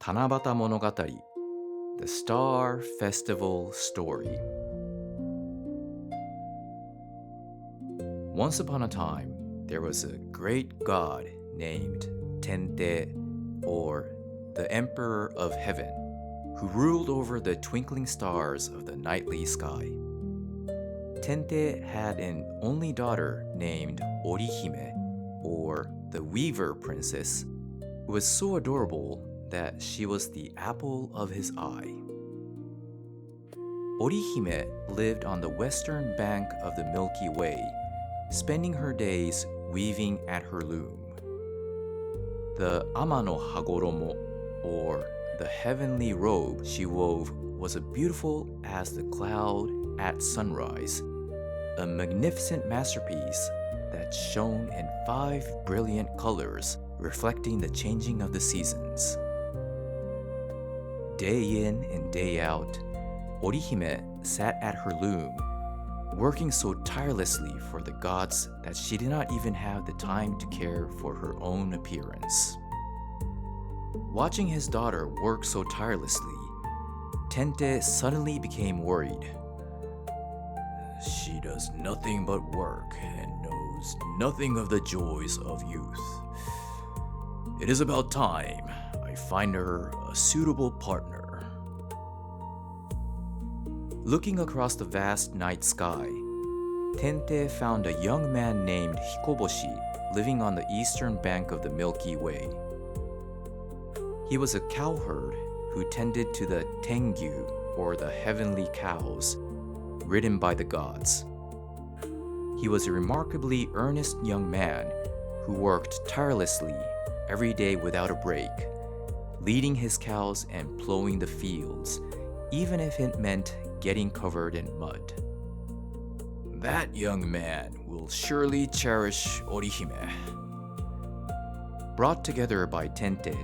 Tanabata Monogatari, the Star Festival Story. Once upon a time, there was a great god named Tente, or the Emperor of Heaven, who ruled over the twinkling stars of the nightly sky. Tente had an only daughter named Orihime, or the Weaver Princess, who was so adorable that she was the apple of his eye. Orihime lived on the western bank of the Milky Way, spending her days weaving at her loom. The Ama no Hagoromo, or the heavenly robe she wove, was as beautiful as the cloud at sunrise, a magnificent masterpiece that shone in 5 brilliant colors, reflecting the changing of the seasons. Day in and day out, Orihime sat at her loom, working so tirelessly for the gods that she did not even have the time to care for her own appearance. Watching his daughter work so tirelessly, Tente suddenly became worried. She does nothing but work and knows nothing of the joys of youth. It is about time I find her a suitable partner. Looking across the vast night sky, Tente found a young man named Hikoboshi living on the eastern bank of the Milky Way. He was a cowherd who tended to the Tengu, or the heavenly cows, ridden by the gods. He was a remarkably earnest young man who worked tirelessly every day without a break, leading his cows and plowing the fields, even if it meant getting covered in mud. That young man will surely cherish Orihime. Brought together by Tente,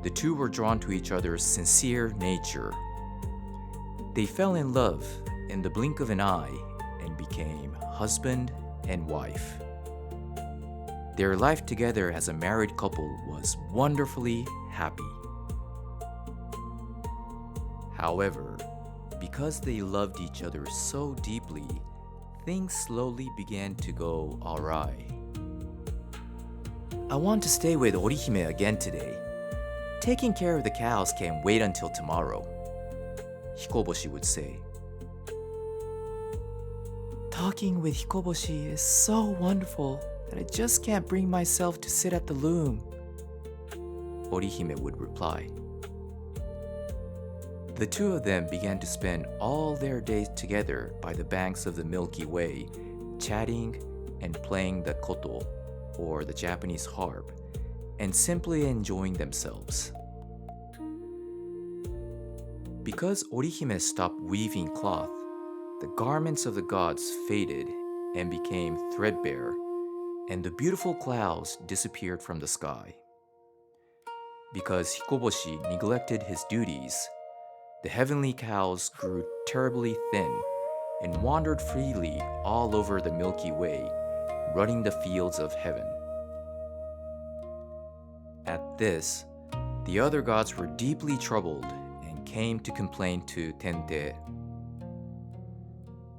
the two were drawn to each other's sincere nature. They fell in love in the blink of an eye and became husband and wife. Their life together as a married couple was wonderfully happy. However, because they loved each other so deeply, things slowly began to go awry. I want to stay with Orihime again today. Taking care of the cows can wait until tomorrow, Hikoboshi would say. Talking with Hikoboshi is so wonderful that I just can't bring myself to sit at the loom, Orihime would reply. The two of them began to spend all their days together by the banks of the Milky Way, chatting and playing the koto, or the Japanese harp, and simply enjoying themselves. Because Orihime stopped weaving cloth, the garments of the gods faded and became threadbare, and the beautiful clouds disappeared from the sky. Because Hikoboshi neglected his duties, the heavenly cows grew terribly thin and wandered freely all over the Milky Way, running the fields of heaven. At this, the other gods were deeply troubled and came to complain to Tente.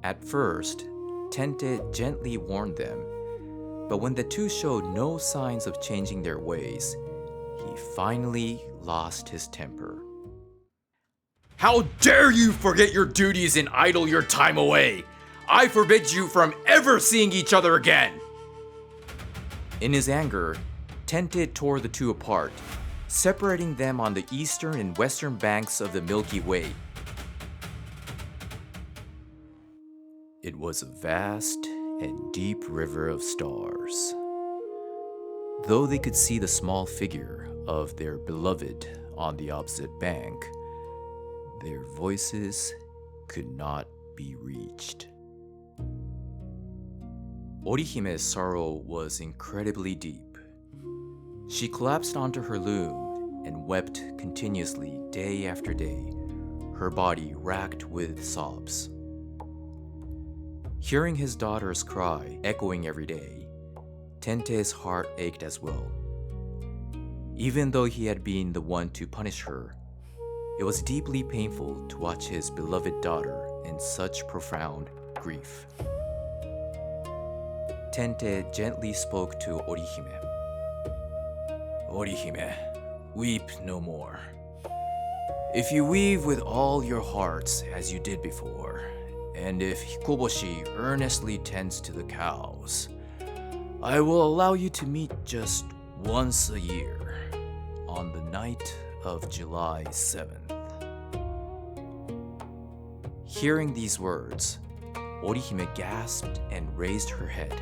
At first, Tente gently warned them, but when the two showed no signs of changing their ways, he finally lost his temper. How dare you forget your duties and idle your time away! I forbid you from ever seeing each other again! In his anger, Tente tore the two apart, separating them on the eastern and western banks of the Milky Way. It was a vast and deep river of stars. Though they could see the small figure of their beloved on the opposite bank, their voices could not be reached. Orihime's sorrow was incredibly deep. She collapsed onto her loom and wept continuously day after day, her body racked with sobs. Hearing his daughter's cry echoing every day, Tente's heart ached as well. Even though he had been the one to punish her, it was deeply painful to watch his beloved daughter in such profound grief. Tente gently spoke to Orihime. Orihime, weep no more. If you weave with all your hearts as you did before, and if Hikoboshi earnestly tends to the cows, I will allow you to meet just once a year, on the night of July 7th. Hearing these words, Orihime gasped and raised her head.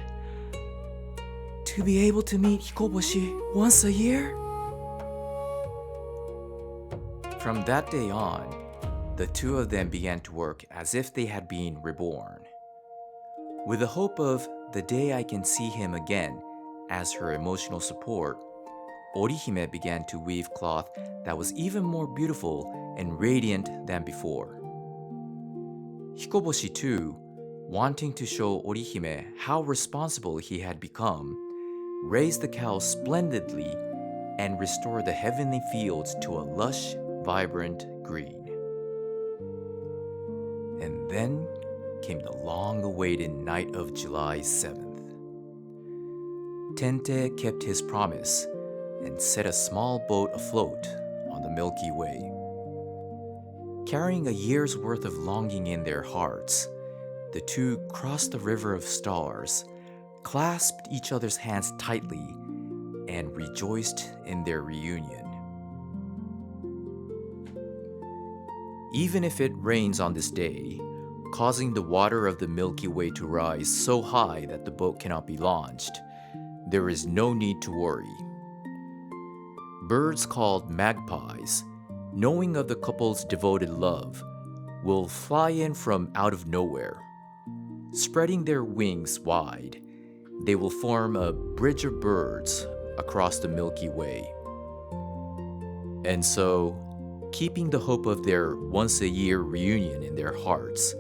To be able to meet Hikoboshi once a year? From that day on, the two of them began to work as if they had been reborn. With the hope of the day I can see him again as her emotional support, Orihime began to weave cloth that was even more beautiful and radiant than before. Hikoboshi too, wanting to show Orihime how responsible he had become, raised the cows splendidly and restored the heavenly fields to a lush, vibrant green. And then came the long-awaited night of July 7th. Tente kept his promise and set a small boat afloat on the Milky Way. Carrying a year's worth of longing in their hearts, the two crossed the river of stars, clasped each other's hands tightly, and rejoiced in their reunion. Even if it rains on this day, causing the water of the Milky Way to rise so high that the boat cannot be launched, there is no need to worry. Birds called magpies, knowing of the couple's devoted love, will fly in from out of nowhere. Spreading their wings wide, they will form a bridge of birds across the Milky Way. And so, keeping the hope of their once-a-year reunion in their hearts,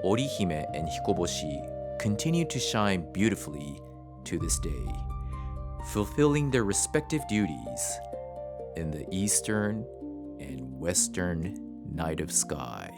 Orihime and Hikoboshi continue to shine beautifully to this day, fulfilling their respective duties in the eastern and western night of sky.